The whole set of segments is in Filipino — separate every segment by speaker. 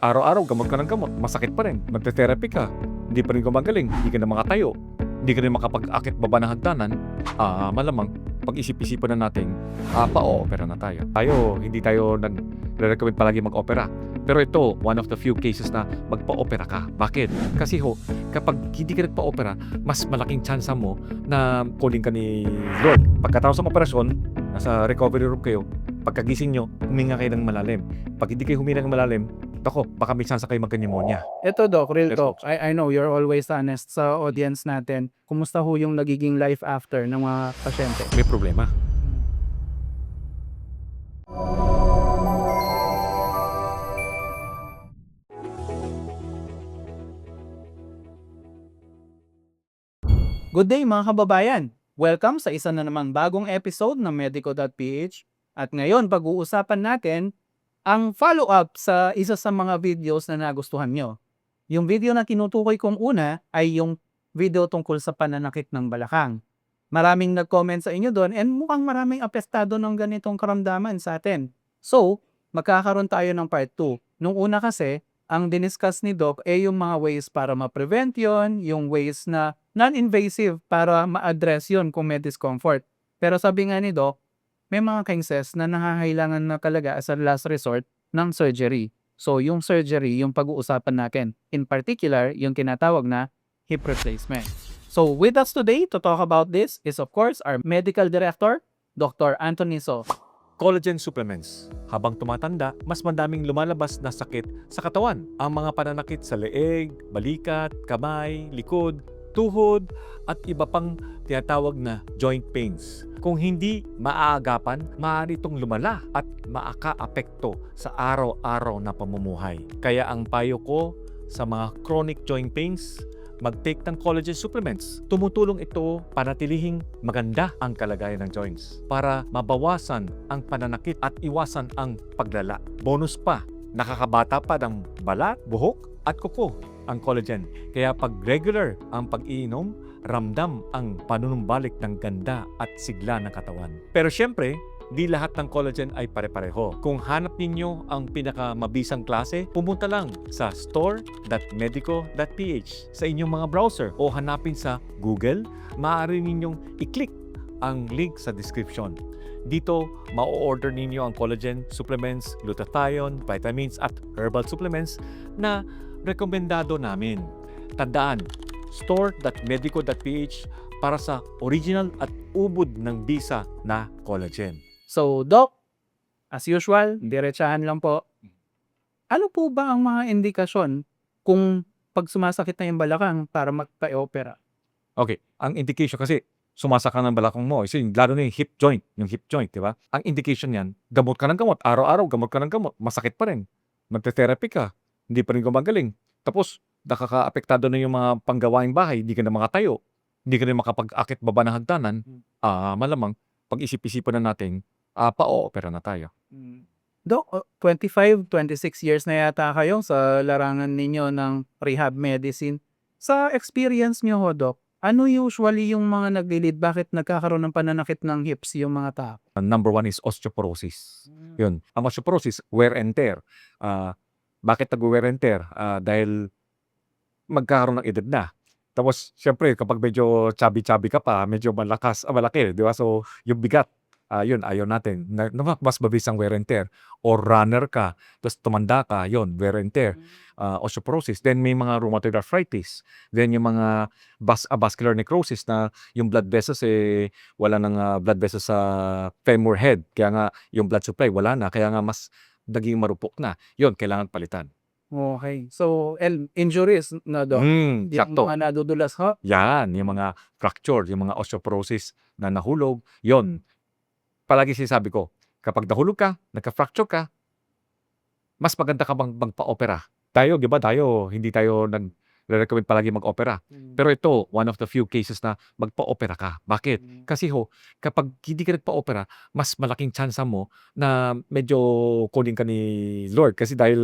Speaker 1: Araw-araw gamot ka ng gamot, masakit pa rin. Magte-therapy ka, hindi pa rin gumagaling, hindi ka na makatayo, hindi ka rin makapag-akit baba ng hagdanan, malamang pag-isip-isipan na natin, pa-o-opera na tayo. Hindi tayo nagre-recommend palagi mag-opera. Pero ito, one of the few cases na magpa-opera ka. Bakit? Kasi kapag hindi ka nagpa-opera, mas malaking tsansa mo na calling ka ni Lord. Pagkatapos ng operasyon, nasa recovery room kayo, pagkagising nyo, huminga kayo ng malalim. Pag hindi kayo huminga ng malalim, baka may chance kayo magka-pneumonia.
Speaker 2: Ito Doc, real
Speaker 1: Yes,
Speaker 2: talk.
Speaker 1: Doc.
Speaker 2: I know you're always honest sa audience natin. Kumusta ho yung nagiging life after ng mga pasyente?
Speaker 1: May problema.
Speaker 2: Good day mga kababayan! Welcome sa isa na namang bagong episode ng Medico.ph. At ngayon pag-uusapan natin ang follow-up sa isa sa mga videos na nagustuhan nyo. Yung video na tinutukoy kong una ay yung video tungkol sa pananakit ng balakang. Maraming nag-comment sa inyo doon and mukhang maraming apestado ng ganitong karamdaman sa atin. So, magkakaroon tayo ng part 2. Nung una kasi, ang diniscuss ni Doc ay yung mga ways para ma-prevent yun, yung ways na non-invasive para ma-address yun kung may discomfort. Pero sabi nga ni Doc, may mga cases na nangangailangan na talaga as a last resort ng surgery. So, yung surgery, yung pag-uusapan natin. In particular, yung tinatawag na hip replacement. So, with us today to talk about this is of course our medical director, Dr. Anthony So.
Speaker 1: Collagen supplements. Habang tumatanda, mas madaming lumalabas na sakit sa katawan. Ang mga pananakit sa leeg, balikat, kamay, likod, tuhod, at iba pang tinatawag na joint pains. Kung hindi maaagapan, maaari itong lumala at maaka-apekto sa araw-araw na pamumuhay. Kaya ang payo ko sa mga chronic joint pains, mag-take ng collagen supplements. Tumutulong ito panatilihing maganda ang kalagayan ng joints para mabawasan ang pananakit at iwasan ang paglala. Bonus pa, nakakabata pa ng balat, buhok at kuko ang collagen. Kaya pag regular ang pag-iinom, ramdam ang panunumbalik ng ganda at sigla ng katawan. Pero syempre, di lahat ng collagen ay pare-pareho. Kung hanap ninyo ang pinakamabisang klase, pumunta lang sa store.medico.ph sa inyong mga browser o hanapin sa Google. Maaari ninyong i-click ang link sa description. Dito, ma-order ninyo ang collagen supplements, glutathione, vitamins at herbal supplements na rekomendado namin. Tandaan, store.medico.ph para sa original at ubod ng bisa na collagen.
Speaker 2: So, Doc, as usual, diretsahan lang po. Ano po ba ang mga indikasyon kung pag sumasakit na yung balakang para magpa-opera?
Speaker 1: Okay, ang indication kasi sumasakit ng balakang mo, lalo na yung hip joint, di ba? Ang indication niyan, gamot ka ng gamot, araw-araw gamot ka ng gamot, masakit pa rin. Magte-therapy ka, hindi pa rin gumagaling. Tapos, nakaka-apektado na yung mga panggawaing bahay, hindi ka na makatayo, hindi ka rin makapag-akit baba ng hagdanan, malamang pag-isip-isipan na natin, pa-o-opera na tayo.
Speaker 2: Doc, 25, 26 years na yata kayo sa larangan ninyo ng rehab medicine. Sa experience nyo ho, Doc, ano usually yung mga nagli-lead? Bakit nagkakaroon ng pananakit ng hips yung mga tao?
Speaker 1: Number one is osteoporosis. Yun. Ang osteoporosis, wear and tear. Bakit nag-wear and tear? Dahil magkakaroon ng edad na. Tapos, syempre, kapag medyo chubby-chubby ka pa, medyo malaki, di ba? So, yung bigat, yun, ayaw natin. Mas mabilis ang wear and tear. Or runner ka, tapos tumanda ka, yun, wear and tear. Osteoporosis. Then, may mga rheumatoid arthritis. Then, yung mga vascular necrosis na yung blood vessels, wala nang blood vessels sa femur head. Kaya nga, yung blood supply, wala na. Kaya nga, mas naging marupok na. Yun, kailangan palitan.
Speaker 2: Okay. So, injuries na, Doc? Yung
Speaker 1: Sakto.
Speaker 2: mga nadudulas ho?
Speaker 1: Yan, yung mga fracture, yung mga osteoporosis na nahulog, yon. Palagi sinasabi ko, kapag nahulog ka, nagka-fracture ka, mas maganda ka bang magpa-opera. Tayo, di ba, hindi tayo nagre-recommend palagi mag-opera. Pero ito, one of the few cases na magpa-opera ka. Bakit? Kasi kapag hindi ka nagpa-opera, mas malaking tsansa mo na medyo calling ka ni Lord. Kasi dahil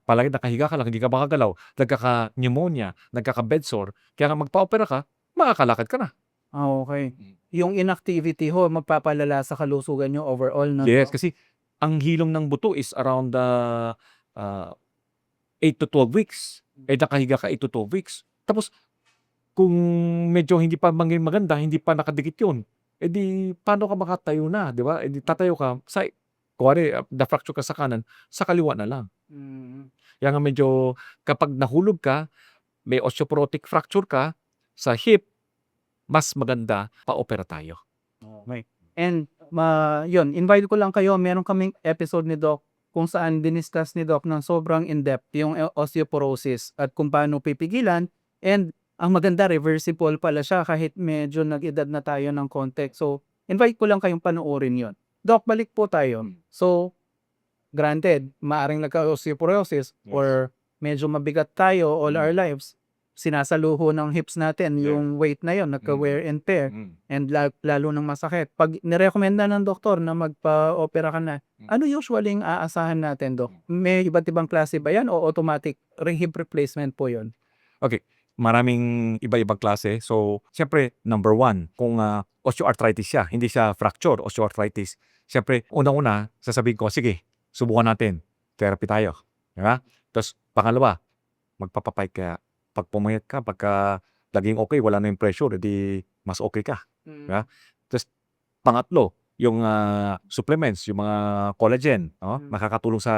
Speaker 1: palagi nakahiga ka lang, hindi ka makagalaw, nagkaka-pneumonia, nagkaka-bedsore, kaya nga magpa-opera ka, makakalakad ka na.
Speaker 2: Okay. Yung inactivity ho, magpapalala sa kalusugan nyo overall, no?
Speaker 1: Yes,
Speaker 2: Doc?
Speaker 1: kasi ang hilom ng buto is around 8 to 12 weeks. Nakahiga ka 8 to 12 weeks. Tapos, kung medyo hindi pa maganda, hindi pa nakadikit yun, di paano ka makatayo na, di ba? Di tatayo ka sa, kuwari, na-fracture ka sa kanan, sa kaliwa na lang. Kaya nga medyo, kapag nahulog ka, may osteoporotic fracture ka sa hip, mas maganda pa-opera tayo.
Speaker 2: Okay. And yun, invite ko lang kayo, meron kaming episode ni Doc kung saan diniscuss ni Doc ng sobrang in-depth yung osteoporosis at kung paano pipigilan. And ang maganda, reversible pala siya kahit medyo nag-edad na tayo ng konti. So, invite ko lang kayong panoorin yun. Doc, balik po tayo. So, granted, maaring nagka-osteoporosis or medyo mabigat tayo all our lives, sinasaluho ng hips natin yung weight na yon, nagka-wear and tear, and lalo ng masakit. Pag nirekomenda ng doktor na magpa-opera ka na, ano usually yung aasahan natin, Dok? May iba't ibang klase ba yan o automatic hip replacement po yon?
Speaker 1: Okay, maraming iba-ibang klase. So, siyempre, number 1, kung osteoarthritis siya, hindi siya fracture, osteoarthritis, siyempre, unang-una, sasabihin ko, sige, subukan natin, therapy tayo. Diba? Tapos, pangalawa, magpapapay ka. Pag pumayat ka, pagka laging okay, wala na yung pressure, edi mas okay ka. Diba? Tapos, pangatlo, yung supplements, yung mga collagen, nakakatulong sa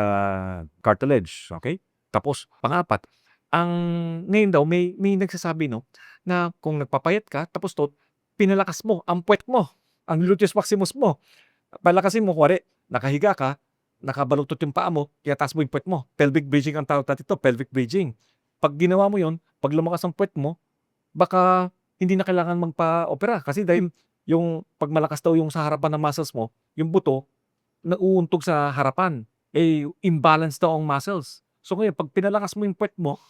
Speaker 1: cartilage. Okay? Tapos, pangapat, ang ngayon daw, may nagsasabi, no, na kung nagpapayat ka, tapos pinalakas mo ang puwet mo, ang gluteus maximus mo. Palakasin mo, kuwari, nakahiga ka, nakabaluktot yung paa mo, kaya taas mo yung puwet mo. Pelvic bridging ang tawag natin ito, pelvic bridging. Pag ginawa mo yon, pag lumakas ang puwet mo, baka hindi na kailangan magpa-opera. Kasi dahil yung pag malakas daw yung sa harapan ng muscles mo, yung buto, nauuntog sa harapan. Imbalance daw ang muscles. So ngayon, pag pinalakas mo yung puwet mo,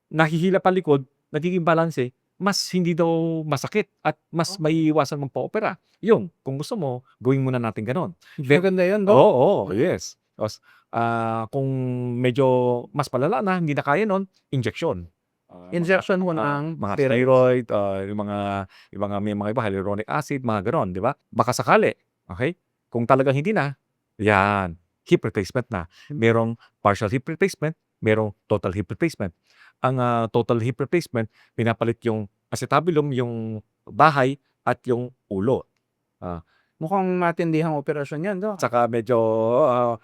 Speaker 1: nahihila pa likod, nagiging balanse, mas hindi daw masakit at mas maiiwasan magpa-opera. Yun, kung gusto mo, gawin muna natin ganon.
Speaker 2: Maganda yun, Dok.
Speaker 1: Oo, yes. Tapos, kung medyo mas palala na, hindi na kaya nun, injection.
Speaker 2: Injection mo ng
Speaker 1: Mga
Speaker 2: steroids.
Speaker 1: steroid, may mga iba, hyaluronic acid, mga ganon, di ba? Baka sakali, okay? Kung talagang hindi na, yan, hip replacement na. Merong partial hip replacement, merong total hip replacement. Ang total hip replacement, pinapalit yung acetabulum, yung bahay, at yung ulo.
Speaker 2: Mukhang matindihang operasyon yan, Dok.
Speaker 1: Saka medyo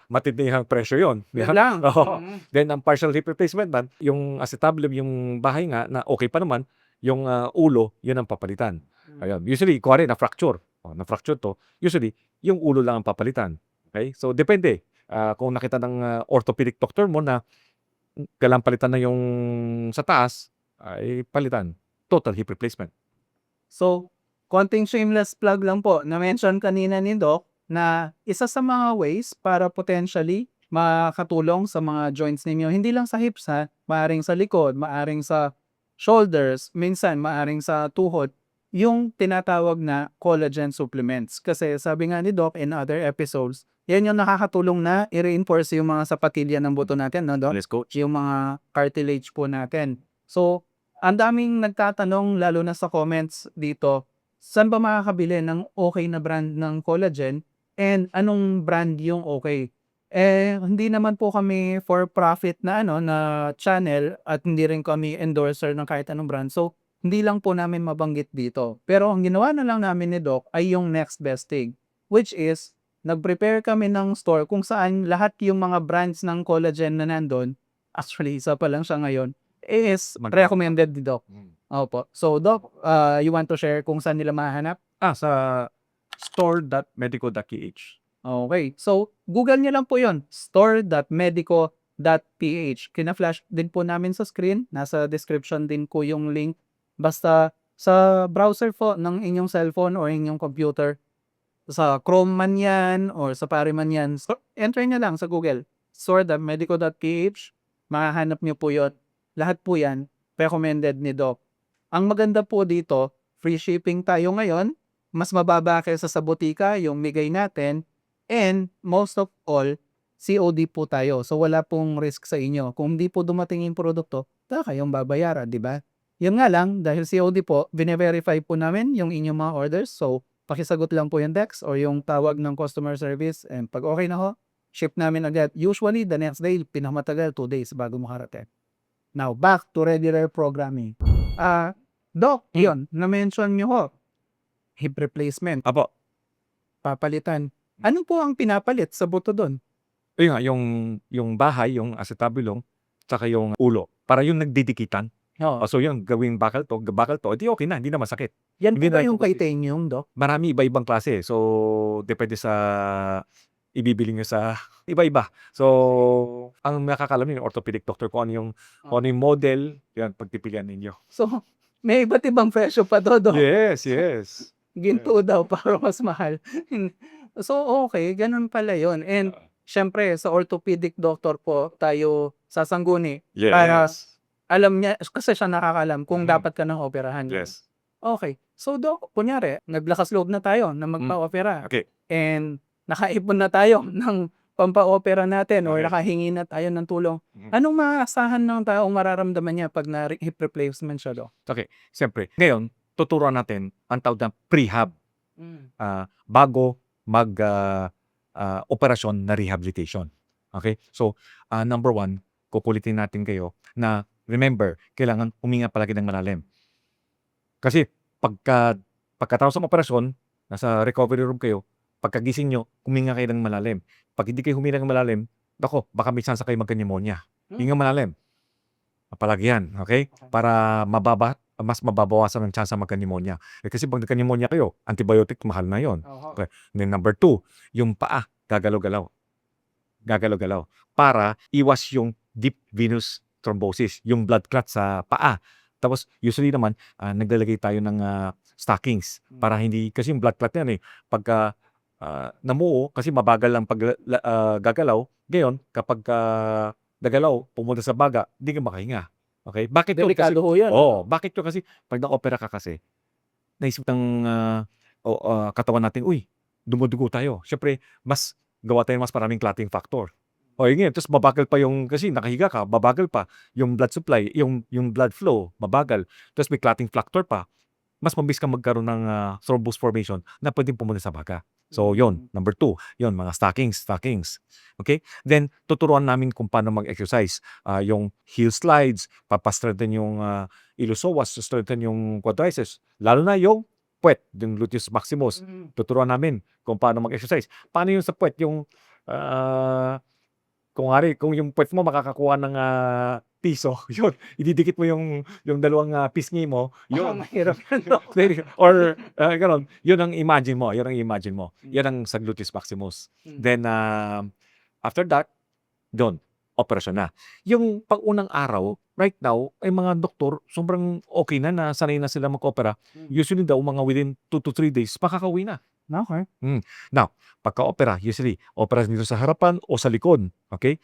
Speaker 1: matindihang pressure yon.
Speaker 2: Yun lang.
Speaker 1: Oo. Then, ang partial hip replacement man, yung acetabulum, yung bahay nga, na okay pa naman, yung ulo, yun ang papalitan. Ayun. Usually, kuwari, na-fracture. Na-fracture to, usually, yung ulo lang ang papalitan. Okay? So, depende. Kung nakita ng orthopedic doctor mo na kailangan palitan na yung sa taas, ay palitan. Total hip replacement.
Speaker 2: So, konting shameless plug lang po. Na-mention kanina ni Doc na isa sa mga ways para potentially makatulong sa mga joints ninyo, hindi lang sa hips ha, maaring sa likod, maaring sa shoulders, minsan maaring sa tuhod, yung tinatawag na collagen supplements. Kasi sabi nga ni Doc in other episodes, yan yung nakakatulong na i-reinforce yung mga sapatilya ng buto natin, no, Doc?
Speaker 1: Yes, coach.
Speaker 2: Yung mga cartilage po natin. So, ang daming nagtatanong, lalo na sa comments dito, saan ba makakabili ng okay na brand ng collagen and anong brand yung okay? Hindi naman po kami for profit na na channel at hindi rin kami endorser ng kahit anong brand. So, hindi lang po namin mabanggit dito. Pero ang ginawa na lang namin ni Doc ay yung next best thing, which is nag-prepare kami ng store kung saan lahat yung mga brands ng collagen na nandun, actually isa pa lang siya ngayon, is recommended ni Doc. Opo. So, Doc, you want to share kung saan nila mahanap?
Speaker 1: Sa store.medico.ph.
Speaker 2: Okay. So, Google niyo lang po yon, store.medico.ph. Kina-flash din po namin sa screen. Nasa description din po yung link. Basta sa browser po ng inyong cellphone or inyong computer, sa Chrome man yan or sa Safari man yan, enter nyo lang sa Google, store.medico.ph, mahahanap nyo po yon. Lahat po yan, recommended ni Doc. Ang maganda po dito, free shipping tayo ngayon, mas mababa kaysa sa butika yung migay natin, and most of all, COD po tayo. So wala pong risk sa inyo. Kung hindi po dumating yung produkto, kayong babayaran, di ba? Yun nga lang, dahil COD po, bine-verify po namin yung inyong mga orders. So, pakisagot lang po yung text or yung tawag ng customer service, and pag okay na ho, ship namin agad. Usually, the next day, pinakamatagal 2 days bago makarating. Now, back to regular programming. Doc, yun, na-mention nyo ho, hip replacement,
Speaker 1: Apo,
Speaker 2: papalitan. Ano po ang pinapalit sa buto doon?
Speaker 1: yun nga, yung bahay, yung acetabulum, tsaka yung ulo. Para yung nagdidikitan.
Speaker 2: Oo.
Speaker 1: So yun, gawing bakal to, edi okay na, hindi na masakit.
Speaker 2: Yan po
Speaker 1: Hindi
Speaker 2: ba
Speaker 1: na
Speaker 2: yung
Speaker 1: ito kasi-
Speaker 2: titanium, Doc?
Speaker 1: Marami iba-ibang klase. So, depende sa ibibili nyo sa iba-iba. So, ang nakakalam yung orthopedic doctor kung ano yung model, yan, pagpipilian ninyo.
Speaker 2: So, may iba't ibang presyo pa do, Doc.
Speaker 1: Yes.
Speaker 2: Ginto daw para mas mahal. So, okay, ganun pala yun. And, syempre, sa orthopedic doctor po, tayo sasangguni. Para alam niya, kasi siya nakakalam kung
Speaker 1: Mhm.
Speaker 2: dapat ka nang operahan.
Speaker 1: Yes.
Speaker 2: Okay. So, Doc, kunyari, naglakas loob na tayo na magpa-opera.
Speaker 1: Okay.
Speaker 2: And, nakaipon na tayo ng pampa-opera natin or
Speaker 1: Okay.
Speaker 2: nakahingi na tayo ng tulong.
Speaker 1: Mhm.
Speaker 2: Anong maaasahan ng taong mararamdaman niya pag na-hip replacement siya, Doc?
Speaker 1: Siyempre, ngayon, tuturuan natin ang tawag na prehab bago operasyon na rehabilitation. Okay? So, number 1, kukulitin natin kayo na remember, kailangan huminga palagi ng malalim. Kasi pagkatapos ng operasyon, nasa recovery room kayo, pagkagising nyo, huminga kayo ng malalim. Pag hindi kayo huminga ng malalim, baka may chance kayo magka-pneumonia. Hinga malalim. Palagi yan, okay? Para mas mababawasan ang chance magka-pneumonia. Kasi pag nagka-pneumonia kayo, antibiotic, mahal na yon. Okay. Then number 2, yung paa, gagalaw-galaw. Para iwas yung deep venous thrombosis, yung blood clot sa paa. Tapos, usually naman, naglalagay tayo ng stockings para hindi, kasi yung blood clot yan pagka namuo, kasi mabagal lang pag gagalaw. Ngayon, kapag nagalaw, pumunta sa baga, hindi ka makahinga. Okay? Bakit yun?
Speaker 2: Delikado ho yan.
Speaker 1: Bakit yun? Kasi pag na-opera ka kasi, naisip ng katawan natin, dumudugo tayo. Siyempre, mas gawa tayo mas maraming clotting factor. Yun, tapos mabagal pa kasi nakahiga ka, mabagal pa yung blood supply, yung blood flow, mabagal. Tapos may clotting factor pa, mas mabilis ka magkaroon ng thrombus formation na pwedeng pumunta sa baga. So, yun, number 2, yun, mga stockings. Okay? Then, tuturuan namin kung paano mag-exercise. Yung heel slides, papastrengthen yung iliopsoas, strengthen yung quadriceps, lalo na yung puwet, yung gluteus maximus. Tuturuan namin kung paano mag-exercise. Paano yung sa puwet? Yung, kung yung puwet mo makakakuha ng piso, yun, ididikit mo yung dalawang pisngi mo, yun.
Speaker 2: Mahirap yan, Doc.
Speaker 1: Or, ganon, yun ang imagine mo. Yan ang sa gluteus maximus. Then, after that, doon, operasyon na. Yung pang-unang araw, right now, ay mga doktor, sobrang okay na sanay na sila mag-opera. Usually daw, mga within 2 to 3 days, makakauwi na.
Speaker 2: Okay.
Speaker 1: Now, pagka-opera, usually, opera dito sa harapan o sa likod. Okay?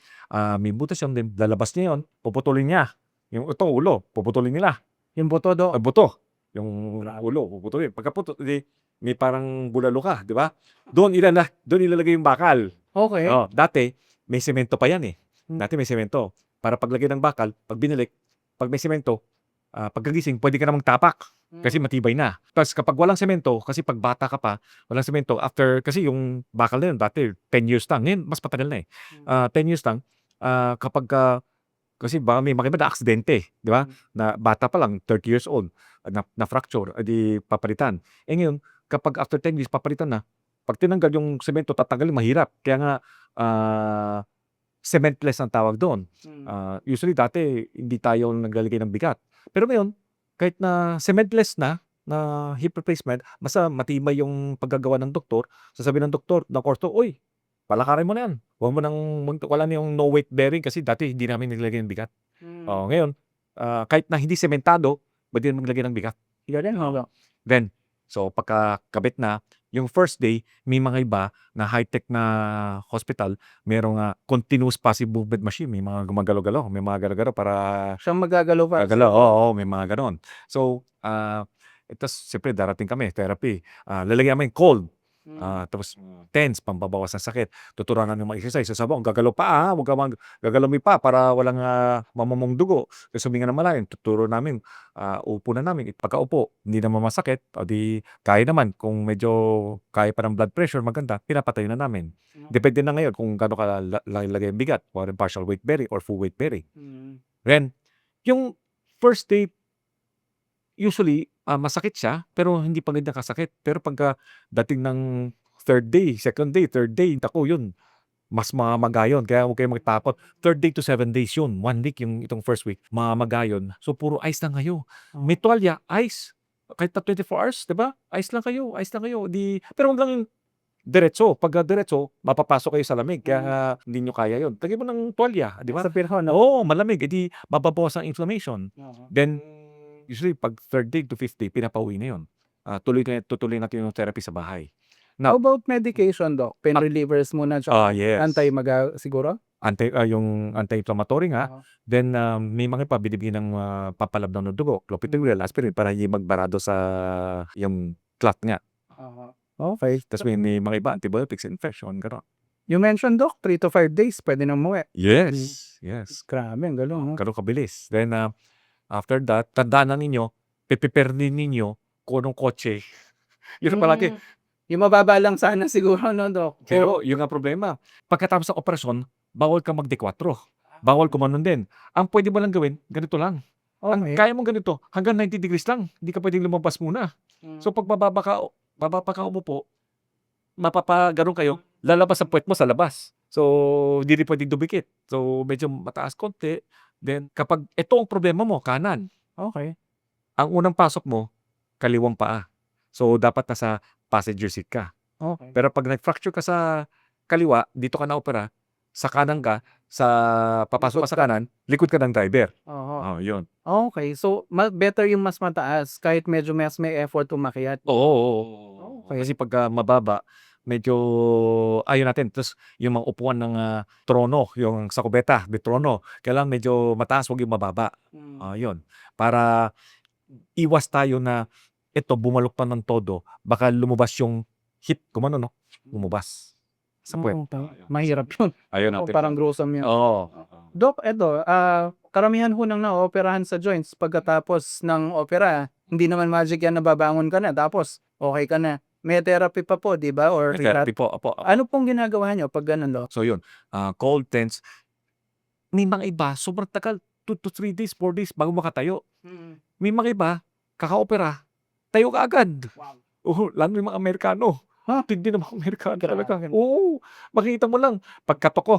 Speaker 1: May butas yun, then lalabas niya yun, puputulin niya. Yung ulo, puputulin nila.
Speaker 2: Yung buto, Doc.
Speaker 1: Buto. Yung ulo, puputulin. Pagkaputo, may parang bulalo ka, di ba? Doon ilalagay yung bakal.
Speaker 2: Okay.
Speaker 1: Dati, may semento pa yan . Dati may semento. Para paglagay ng bakal, pag binalik, pag may semento, pagkagising, pwede ka na magtapak. Kasi matibay na. Tapos kapag walang semento, kasi pag bata ka pa, walang semento, kasi yung bakal na yun, dati 10 years lang. Ngayon, mas matagal na 10 years lang. Kapag, kasi baka may mga iba na aksidente, di ba? Na bata pa lang, 30 years old, na fracture, di papalitan. Ngayon, kapag after 10 years, papalitan na, pag tinanggal yung semento, tatanggalin, mahirap. Kaya nga, cementless ang tawag doon. Usually, dati, hindi tayo naglalagay ng bigat. Pero ngayon, kahit na cementless na hip replacement, basta matibay yung paggagawa ng doktor, sasabihin ng doktor, ng ortho, palakarin mo na yan. Wala na yung no weight bearing kasi dati hindi namin naglagay ng bigat. Ngayon, kahit na hindi sementado, pwede naman maglagay ng bigat. Then, so pagkakabit na, yung first day, may mga iba na high-tech na hospital, merong continuous passive movement machine. May mga gumagalaw-galaw. May mga galaw-galaw para
Speaker 2: Siyang magagalaw pa.
Speaker 1: Oo, may mga ganon. So, ito, siyempre, darating kami, therapy. Lalagyan namin cold. Tapos TENS, pambabawas ng sakit. Tuturuan namin mag-exercise. Sasabihin mo, gagalaw pa huwag ka gagalaw mo pa para walang mamamong dugo. Tapos huminga ng malalim. Tuturo namin, upo na namin. Pagkaupo, hindi naman masakit. O di, kaya naman. Kung medyo kaya pa ng blood pressure, maganda, pinapatayo na namin. Depende na ngayon kung gaano ka lagay ang bigat. Or partial weight bearing or full weight bearing. Then, yung first day, usually, masakit siya, pero hindi pa ganyan kasakit. Pero pagka dating ng third day, second day, third day, naku yun, mas mamamaga yun. Kaya huwag kayong magtakot. Third day to 7 days yun. 1 week yung itong first week. Mamamaga yun. So, puro ice lang kayo. May tuwalya, ice. Kahit na 24 hours, di ba? Ice lang kayo, ice lang kayo. Pero huwag lang yung diretso. Pag diretso, mapapasok kayo sa lamig. Kaya hindi nyo kaya yun. Lagyan mo ng tuwalya, di ba?
Speaker 2: Sa pirhon, no?
Speaker 1: Oo, malamig. Edi mababawas ang inflammation. Then, usually, pag third day to fifth day, pinapauwi na yun. Tutuloy natin yung therapy sa bahay.
Speaker 2: How
Speaker 1: Now,
Speaker 2: about medication, Doc? Pain relievers muna, tsaka
Speaker 1: yes.
Speaker 2: anti-maga siguro?
Speaker 1: Yung anti-inflammatory nga. Then, may mga iba, binibigyan ng papalabnaw ng dugo, clopidogrel, aspirin, para hindi magbarado sa yung clot nga.
Speaker 2: Okay.
Speaker 1: Tapos may mga iba, antibiotics, infection, gano'n.
Speaker 2: You mentioned, Doc, 3 to 5 days, pwede na umuwi.
Speaker 1: Yes.
Speaker 2: Grabe, ang galong, no?
Speaker 1: Gano'n kabilis. Then, after that, tandaan na ninyo, prepare din ninyo kung anong kotse. Yun ang palagi.
Speaker 2: Yung mababa lang sana siguro, no, Doc?
Speaker 1: Pero yung nga problema, pagkatapos ng operasyon, bawal ka mag-D4. Bawal kumanon din. Ang pwede mo lang gawin, ganito lang. Ang
Speaker 2: Okay.
Speaker 1: kaya mong ganito, hanggang 90 degrees lang. Hindi ka pwedeng lumabas muna. So pag bababa ka umupo, mapapaganon kayo, lalabas ang puwet mo sa labas. So hindi rin pwedeng dumikit. So medyo mataas konti. Then kapag ito ang problema mo, kanan,
Speaker 2: Okay.
Speaker 1: ang unang pasok mo, kaliwang paa. So dapat nasa passenger seat ka.
Speaker 2: Okay.
Speaker 1: Pero pag nag-fracture ka sa kaliwa, dito ka na-opera, sa kanan ka, papasok ka sa kanan, likod ka ng driver.
Speaker 2: Oo.
Speaker 1: Yun.
Speaker 2: Okay. So, better yung mas mataas kahit medyo mas may effort umakyat.
Speaker 1: Oo.
Speaker 2: Okay.
Speaker 1: Kasi pagka mababa, medyo ayaw natin. Tapos yung mga upuan ng trono, yung sa kubeta, de trono, kailangan medyo mataas, huwag yung mababa. Yun. Para iwas tayo na ito, bumalok pa ng todo, baka lumabas yung hip, no? Lumabas sa puwet.
Speaker 2: Mahirap yun.
Speaker 1: Ayaw natin.
Speaker 2: Parang gruesome yun.
Speaker 1: Oo.
Speaker 2: Doc, eto, karamihan ho nang na-operahan sa joints pagkatapos ng opera, hindi naman magic yan na babangon ka na tapos okay ka na. May therapy pa po, di ba? Or
Speaker 1: Therapy po, apo.
Speaker 2: ano pong ginagawa nyo pag ganun, Doc?
Speaker 1: So yun, cold TENS, may mga iba, sobrang tagal, 2 to 3 days, 4 days bago makatayo. May mga iba, kaka-opera, tayo ka agad.
Speaker 2: Wow.
Speaker 1: Lalo yung mga Amerikano. Tindi ng mga Amerikano talaga.
Speaker 2: Grabe.
Speaker 1: Oo, makikita mo lang, pagkatok ko,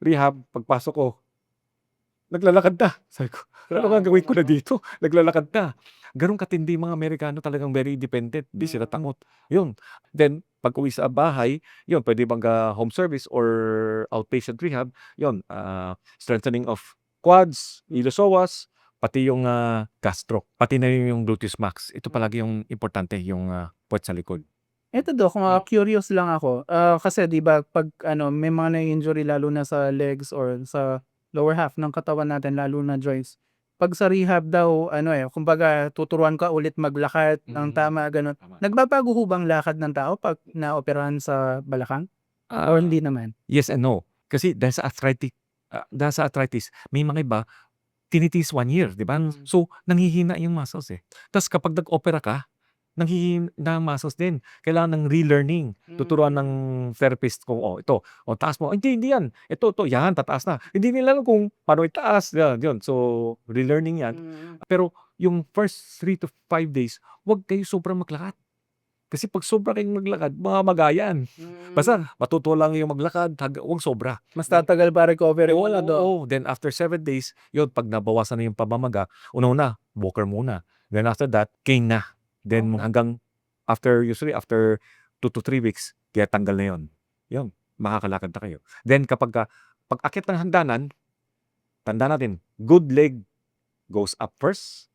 Speaker 1: rehab, pagpasok ko, naglalakad na. Sabi ko, ano nga gawin ko na dito? Naglalakad na. Ganun katindi mga Amerikano, talagang very independent. Di sila tangot. Yun. Then, pag uwi sa bahay, yun, pwede bang home service or outpatient rehab, yun, strengthening of quads, ilisoas, pati yung gastro, pati na yung gluteus max. Ito palagi yung importante, yung puwet sa likod.
Speaker 2: Eto, Doc, curious lang ako. Kasi di ba pag may mga na-injury lalo na sa legs or sa lower half ng katawan natin, lalo na joints. Pag sa rehab daw, kumbaga tuturuan ka ulit maglakad ng tama, ganun.
Speaker 1: Tama.
Speaker 2: Nagbabago ho bang lakad ng tao pag naoperahan sa balakang? Or hindi naman?
Speaker 1: Yes and no. Kasi dahil sa arthritis, may mga iba, tinitiis 1 year, di ba? So, nanghihina yung muscles eh. Tapos kapag nag-opera ka, nanghihina ang muscles din. Kailangan ng relearning. Tuturuan ng therapist kung, ito, taas mo. Hindi yan. Ito, yan, tataas na. Hindi nila alam kung paano itaas. Yun. So, relearning yan. Pero yung first 3 to 5 days, huwag kayo sobrang maglakad. Kasi pag sobra kayong maglakad, mamagayan. Basta matuto lang yung maglakad, huwag sobra.
Speaker 2: Mas tatagal pa recovery mo na, Doc.
Speaker 1: Oo. Then after 7 days, yun, pag nabawasan na yung pamamaga, una-una, walker muna. Then after that, cane na. Then hanggang usually after 2 to 3 weeks, kaya tanggal na yun. Yun, makakalakad na kayo. Then kapag pag-akit ng hagdanan, tanda natin, good leg goes up first.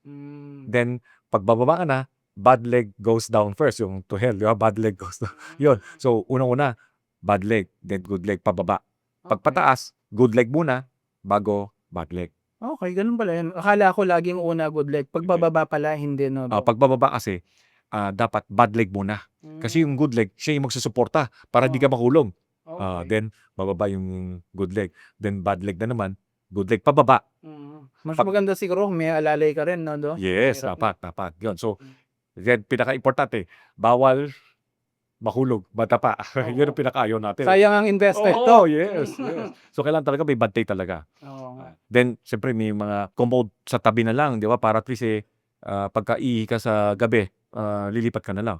Speaker 1: Then pag bababa ka na, bad leg goes down first. Yung to hell, di ba? Bad leg goes down. Yun. So, unang-una, bad leg, then good leg, pababa. Pag pataas, good leg muna, bago bad leg.
Speaker 2: Okay, ganun pala yun. Akala ko laging una good leg. Pag bababa pala, hindi, no, Doc?
Speaker 1: Pag bababa kasi, dapat bad leg muna. Kasi yung good leg, siya yung magsusuporta para di ka makulong. Then, bababa yung good leg. Then, bad leg na naman, good leg pababa.
Speaker 2: Mas maganda siguro kung may alalay ka rin, no? Do?
Speaker 1: Yes,
Speaker 2: Mahirap
Speaker 1: dapat. Yun. So, yan, pinaka-importante, bawal mahulog, matapa. Yun ang pinaka-ayaw natin.
Speaker 2: Sayang ang investment
Speaker 1: Oo,
Speaker 2: to.
Speaker 1: yes. So, kailangan talaga may bantay talaga.
Speaker 2: Oo.
Speaker 1: Then, siyempre, may mga commode sa tabi na lang, di ba? Para at least, pagka-ihi ka sa gabi, lilipat ka na lang.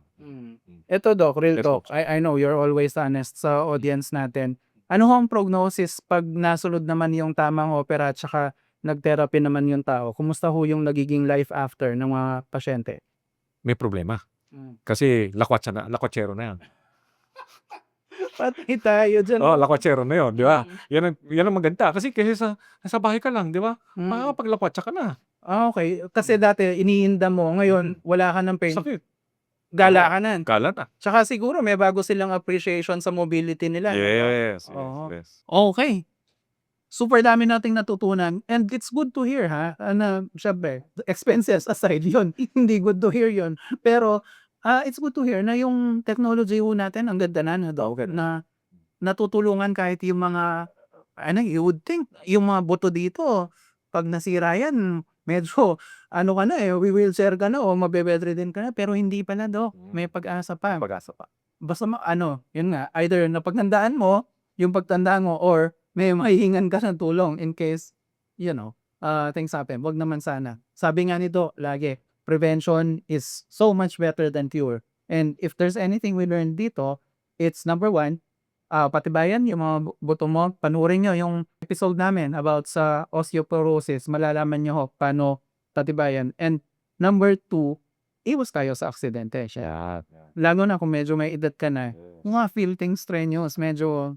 Speaker 2: Ito, Doc, real
Speaker 1: Yes,
Speaker 2: talk. I know you're always honest sa audience natin. Ano ho ang prognosis pag nasunod naman yung tamang opera at saka nag-therapy naman yung tao? Kumusta ho yung nagiging life after ng mga pasyente?
Speaker 1: May problema. Kasi lakwatsero na yan.
Speaker 2: Patay tayo dyan.
Speaker 1: Lakwatsero na yun, di ba? Yan ang maganda. Kasi sa bahay ka lang, di ba? Makakapaglakwatsya ka na.
Speaker 2: Okay. Kasi dati, iniinda mo. Ngayon, wala ka ng pain.
Speaker 1: Sakit.
Speaker 2: Gala ka na.
Speaker 1: Kala na.
Speaker 2: Tsaka siguro, may bago silang appreciation sa mobility nila.
Speaker 1: Yes.
Speaker 2: Okay. Super dami nating natutunan. And it's good to hear, ha? Syempre, expenses aside yun. Hindi good to hear yun. Pero, it's good to hear na yung technology ho natin, ang ganda na, Doc, na natutulungan kahit yung mga, you would think, yung mga buto dito, pag nasira yan, medyo, ka na wheelchair ka na o mabebedridden ka na, pero hindi pala, Doc. May pag-asa pa. Basta yun nga, either napagtandaan mo, yung pagtandaan mo, or may mahihingan ka ng tulong in case, things happen. Wag naman sana. Sabi nga nito, lagi, prevention is so much better than cure. And if there's anything we learned dito, it's number 1, patibayan yung mga buto mo. Panurin nyo yung episode namin about sa osteoporosis. Malalaman nyo paano patibayan. And number 2, iwas tayo sa aksidente. Lalo na kung medyo may edad ka na. Mga feel things strenuous, medyo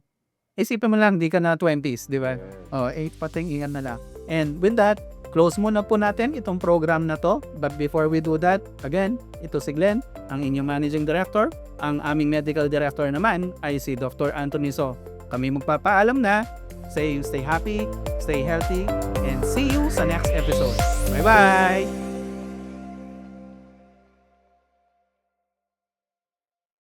Speaker 2: isipin mo lang, di ka na 20s, di ba? 8 patingingan na lang. And with that, close muna po natin itong program na to. But before we do that, again, ito si Glenn, ang inyong Managing Director. Ang aming Medical Director naman ay si Dr. Anthony So. Kami magpapaalam na. Stay happy, stay healthy, and see you sa next episode. Bye-bye!